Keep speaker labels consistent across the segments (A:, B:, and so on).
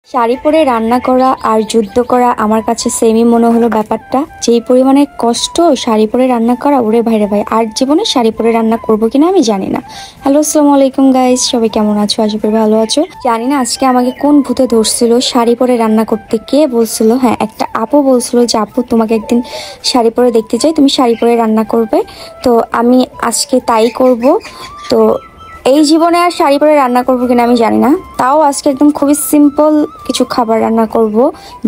A: শাড়ি পরে রান্না করা আর যুদ্ধ করা আমার কাছে সেমই মনে হলো ব্যাপারটা। যেই পরিমাণে কষ্ট শাড়ি পরে রান্না করা, ওরে ভাইরে ভাই, আর জীবনে শাড়ি পরে রান্না করবো কিনা আমি জানি না। হ্যালো, আসসালামু আলাইকুম গাইস, সবাই কেমন আছো? আশা করি ভালো আছো। জানি না আজকে আমাকে কোন ভূতে ধরছিল শাড়ি পরে রান্না করতে। কে বলছিল? হ্যাঁ, একটা আপু বলছিল যে আপু তোমাকে একদিন শাড়ি পরে দেখতে চাই, তুমি শাড়ি পরে রান্না করবে। তো আমি আজকে তাই করব। তো এই জীবনে আর শাড়ি পরে রান্না করবো কিনা আমি জানি না, তাও আজকে একদম খুবই সিম্পল কিছু খাবার রান্না করব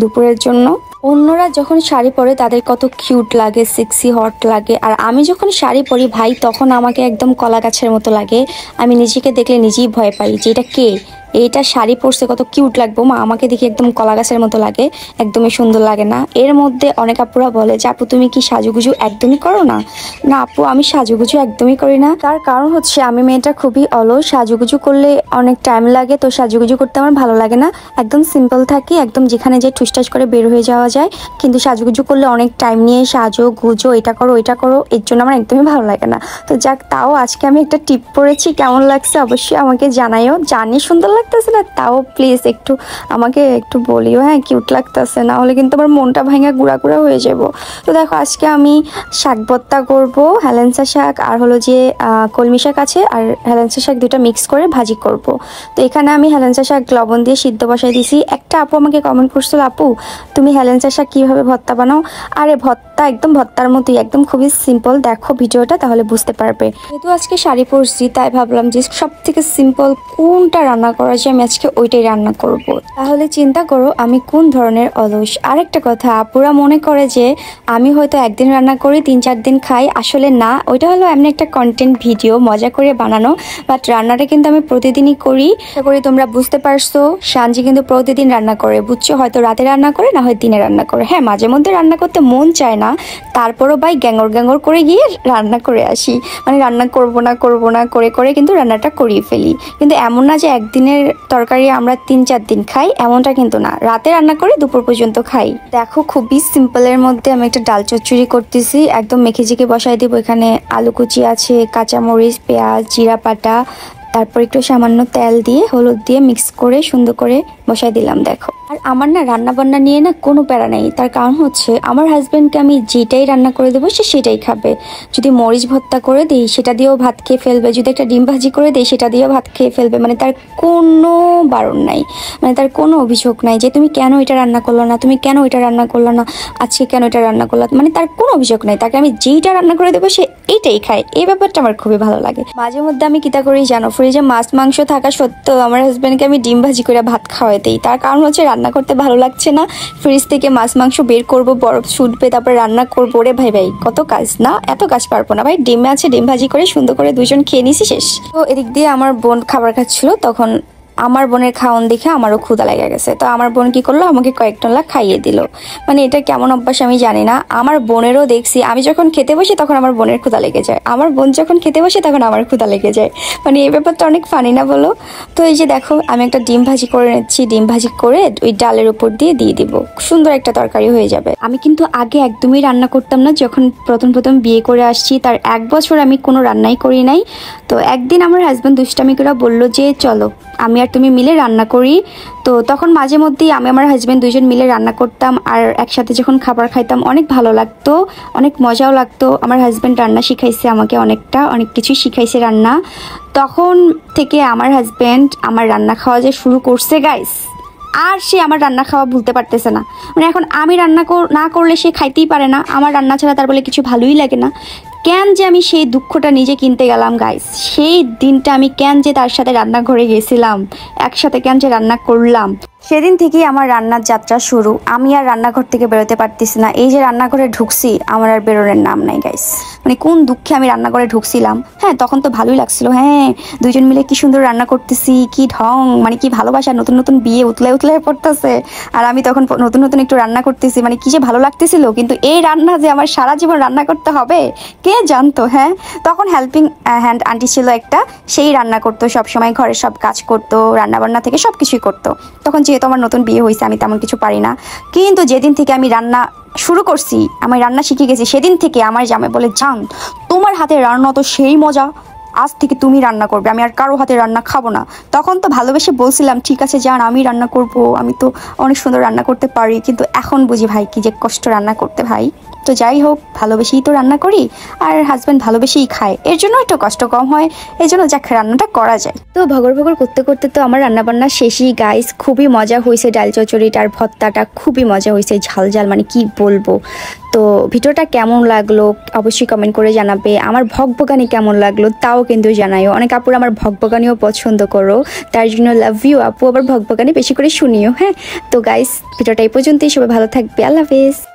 A: দুপুরের জন্য। অন্যরা যখন শাড়ি পরে তাদের কত কিউট লাগে, সেক্সি হট লাগে, আর আমি যখন শাড়ি পরি ভাই তখন আমাকে একদম কলা গাছের মতো লাগে। আমি নিজেকে দেখলে নিজেই ভয় পাই যে এটা কে, এইটা শাড়ি পরছে, কত কিউট লাগবো। মা আমাকে দেখে একদম কলা গাছের মতো লাগে, একদমই সুন্দর লাগে না। এর মধ্যে অনেক আপুরা বলে যে আপু তুমি কি সাজুগুজু একদমই করো না? না আপু, আমি সাজুগুজু একদমই করি না। তার কারণ হচ্ছে আমি মেয়েটা খুবই অলস, সাজুগুজু করলে অনেক টাইম লাগে, তো সাজুগুজু করতে আমার ভালো লাগে না। একদম সিম্পল থাকি, একদম যেখানে যে ঠুসঠাস করে বের হয়ে যাওয়া যায়। কিন্তু সাজুগুজু করলে অনেক টাইম নিয়ে সাজো গুজো, এটা করো ওইটা করো, এর জন্য আমার একদমই ভালো লাগে না। তো যাক, তাও আজকে আমি একটা টিপ পরেছি, কেমন লাগছে অবশ্যই আমাকে জানাইও। জানি সুন্দর লাগতেছে না, তাও প্লিজ একটু আমাকে একটু বলিও, হ্যাঁ কিউট লাগতেছে, না হলে কিন্তু আমার মনটা ভাঙা গুঁড়া গুঁড়া হয়ে যাব। তো দেখো আজকে আমি শাক ভর্তা করবো, হেলেঞ্চা শাক আর হলো যে কলমি শাক আছে, আর হেলেঞ্চা শাক দুটো মিক্স করে ভাজি করব। তো এখানে আমি হেলেঞ্চা শাক লবণ দিয়ে সিদ্ধ বসাই দিছি। একটা আপু আমাকে কমেন্ট করছিল, আপু তুমি হেলেঞ্চা শাক কীভাবে ভর্তা বানাও? আরে ভর্তা একদম ভর্তার মতোই, একদম খুবই সিম্পল, দেখো ভিডিওটা তাহলে বুঝতে পারবে। যেহেতু আজকে শাড়ি পরছি তাই ভাবলাম যে সব থেকে সিম্পল কোনটা রান্না করা যায়, আমি আজকে ওইটাই রান্না করব। তাহলে চিন্তা করো আমি কোন ধরনের অলস। আরেকটা কথা, আপুরা মনে করে যে আমি হয়তো একদিন রান্না করি 3-4 দিন খাই, আসলে না, ওইটা হলো এমনি একটা কন্টেন্ট ভিডিও মজা করে বানানো। বাট রান্নাটা কিন্তু আমি প্রতিদিনই করি। আশা করি তোমরা বুঝতে পারছো, সানজি কিন্তু প্রতিদিন রান্না করে, বুঝছো? হয়তো রাতে রান্না করে, না হয় দিনে রান্না করে। হ্যাঁ, মাঝে মধ্যে রান্না করতে মন চায় না, তারপরও ভাই গ্যাঙ্গর গ্যাঙ্গর করে গিয়ে রান্না করে আসি। মানে রান্না করব না করে করে কিন্তু রান্নাটা করিয়ে ফেলি। কিন্তু এমন না যে একদিনের তরকারি আমরা 3-4 দিন খাই, এমনটা কিন্তু না। রাতে রান্না করে দুপুর পর্যন্ত খাই। দেখো খুবই সিম্পলের মধ্যে আমি একটা ডাল চচ্চড়ি করতেছি, একদম মেখে ঝেঁকে বসাই দিব। এখানে আলু কুচি আছে, কাঁচামরিচ, পেঁয়াজ, জিরা পাতা, তারপর একটু সামান্য তেল দিয়ে হলুদ দিয়ে মিক্স করে সুন্দর করে বসাই দিলাম। দেখো, আর আমার না রান্না বান্না নিয়ে না কোনো প্যারা নেই। তার কারণ হচ্ছে আমার হাজবেন্ডকে আমি যেটাই রান্না করে দেবো সে সেটাই খাবে। যদি মরিচ ভর্তা করে দিই সেটা দিয়েও ভাত খেয়ে ফেলবে, যদি একটা ডিম ভাজি করে দিই সেটা দিয়েও ভাত খেয়ে ফেলবে। মানে তার কোনো বারণ নাই, মানে তার কোনো অভিযোগ নাই যে তুমি কেন এটা রান্না করলো না, তুমি কেন এটা রান্না করলো না, আজকে কেন এটা রান্না করলো। মানে তার কোনো অভিযোগ নাই, তাকে আমি যেইটা রান্না করে দেবো সে এইটাই খায়। এই ব্যাপারটা আমার খুবই ভালো লাগে। মাঝে মধ্যে আমি কিতা করি জানো, ফ্রিজে মাছ মাংস থাকা সত্ত্বেও আমার হাজবেন্ডকে আমি ডিম ভাজি করে ভাত খাওয়াই দিই। তার কারণ হচ্ছে রান্না করতে ভালো লাগছে না, ফ্রিজ থেকে মাছ মাংস বের করব, বরফ ছুটবে, তারপরে রান্না করবো। রে ভাই ভাই কত কাজ না, এত কাজ পারবো না ভাই। ডিম আছে, ডিম ভাজি করে সুন্দর করে দুজন খেয়ে নিছি, শেষ। তো এদিক দিয়ে আমার বোন খাবার খাচ্ছিল, তখন আমার বোনের খাওয়ান দেখে আমারও ক্ষুধা লেগে গেছে। তো আমার বোন কি করলো, আমাকে কয়েকটা খাইয়ে দিল। মানে এটা কেমন অভ্যাস আমি জানি না। আমার বোনেরও দেখছি আমি যখন খেতে বসি তখন আমার বোনের ক্ষুধা লেগে যায়, আমার বোন যখন খেতে বসে তখন আমার ক্ষুধা লেগে যায়। মানে এই ব্যাপারটা অনেক ফানি না বলো? তো এই যে দেখো আমি একটা ডিম ভাজি করে নিচ্ছি, ডিম ভাজি করে ওই ডালের উপর দিয়ে দিব, সুন্দর একটা তরকারি হয়ে যাবে। আমি কিন্তু আগে একদমই রান্না করতাম না, যখন প্রথম প্রথম বিয়ে করে আসছি তার 1 বছর আমি কোনো রান্নাই করি নাই। তো একদিন আমার হাজব্যান্ড দুষ্টামি করে বললো যে চলো আমি আর তুমি মিলে রান্না করি। তো তখন মাঝে মধ্যেই আমি আমার হাজব্যান্ড দুজন মিলে রান্না করতাম, আর একসাথে যখন খাবার খাইতাম অনেক ভালো লাগতো, অনেক মজাও লাগতো। আমার হাজব্যান্ড রান্না শিখাইছে আমাকে, অনেক কিছুই শিখাইছে রান্না। তখন থেকে আমার হাজব্যান্ড আমার রান্না খাওয়া যে শুরু করছে গাইস, আর সে আমার রান্না খাওয়া ভুলতে পারতেছে না। মানে এখন আমি রান্না না করলে সে খাইতেই পারে না, আমার রান্না ছাড়া তার বলে কিছু ভালোই লাগে না। কেন যে আমি সেই দুঃখটা নিজে কিনতে গেলাম গাইস, সেই দিনটা আমি কেন যে তার সাথে রান্নাঘরে গেছিলাম, একসাথে কেন যে রান্না করলাম, সেদিন থেকেই আমার রান্নার যাত্রা শুরু। আমি আর রান্নাঘর থেকে বেরোতে পারতেছি না। এই যে রান্নাঘরে ঢুকছি, আমার আর বেরোনোর নাম নাই গাইস। মানে কোন দুঃখে আমি রান্নাঘরে ঢুকছিলাম। হ্যাঁ তখন তো ভালোই লাগছিল, হ্যাঁ দুইজন মিলে কি সুন্দর রান্না করতেছি, কি ঢং, মানে কি ভালোবাসা, নতুন নতুন বিয়ে উতলায় উতলায় পড়তেছে, আর আমি তখন নতুন নতুন একটু রান্না করতেছি, মানে কি যে ভালো লাগতেছিল। কিন্তু এই রান্না যে আমার সারা জীবন রান্না করতে হবে কে জানতো। হ্যাঁ তখন হেল্পিং হ্যান্ড আন্টি ছিল একটা, সেই রান্না করতো সবসময়, ঘরের সব কাজ করতো, রান্নাবান্না থেকে সব কিছুই করতো। তখন যেহেতু আমার নতুন বিয়ে হয়েছে আমি তেমন কিছু পারি না, কিন্তু যেদিন থেকে আমি রান্না শুরু করছি, আমি রান্না শিখে গেছি, সেদিন থেকে আমার জামাই বলে জান তোমার হাতে রান্না তো সেই মজা, আজ থেকে তুমি রান্না করবে, আমি আর কারো হাতে রান্না খাবো না। তখন তো ভালোবেসে বলছিলাম ঠিক আছে যান আমি রান্না করব, আমি তো অনেক সুন্দর রান্না করতে পারি, কিন্তু এখন বুঝি ভাই কি যে কষ্ট রান্না করতে ভাই। তো যাই হোক, ভালোবেসেই তো রান্না করি, আর হাজব্যান্ড ভালোবেসেই খায়, এর জন্য একটু কষ্ট কম হয়, এই জন্য যাক রান্নাটা করা যায়। তো ভগর ভগর করতে করতে তো আমার রান্নাবান্না শেষই গাইস। খুবই মজা হয়েছে, ডাল চচ্চড়িটার ভর্তাটা খুবই মজা হয়েছে, ঝাল ঝাল মানে কি বলবো। তো ভিডিওটা কেমন লাগলো অবশ্যই কমেন্ট করে জানাবে। আমার ভগভগানি কেমন লাগলো তাও কিন্তু জানাইও। অনেক আপুরা আমার ভগভগানিও পছন্দ করো, তার জন্য লাভ ইউ আপু। আবার ভগভগানি বেশি করে শুনিও, হ্যাঁ। তো গাইস ভিডিওটা এই পর্যন্তই, সবাই ভালো থাকবে, আল্লাহ হাফেজ।